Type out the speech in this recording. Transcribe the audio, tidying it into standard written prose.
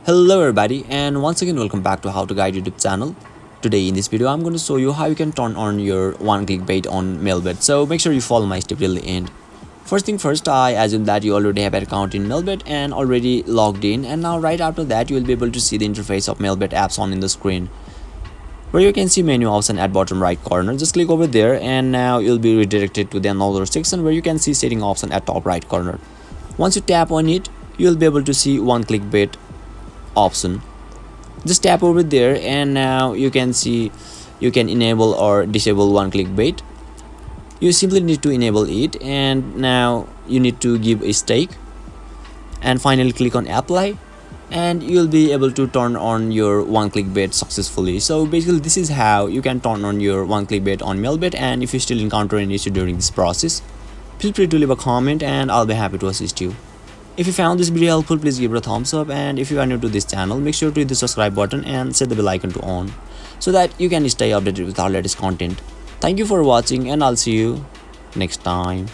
Hello everybody, and once again welcome back to How to Guide YouTube channel. Today in this video I'm going to show you how you can turn on your one-click bait on Melbet. So make sure you follow my step till the end. First thing first, I assume that you already have an account in Melbet and already logged in, and now right after that you will be able to see the interface of Melbet apps on in the screen, where you can see menu option at bottom right corner. Just click over there and now you'll be redirected to the another section where you can see setting option at top right corner. Once you tap on it, you'll be able to see one-click bait option. Just tap over there and now you can see you can enable or disable one-click bait. You simply need to enable it, and now you need to give a stake and finally click on apply, and you'll be able to turn on your one-click bait successfully. So basically this is how you can turn on your one-click bait on Melbet, and if you still encounter any issue during this process, feel free to leave a comment and I'll be happy to assist you. If you found this video helpful, please give it a thumbs up, and if you are new to this channel, make sure to hit the subscribe button and set the bell icon to on so that you can stay updated with our latest content. Thank you for watching, and I'll see you next time.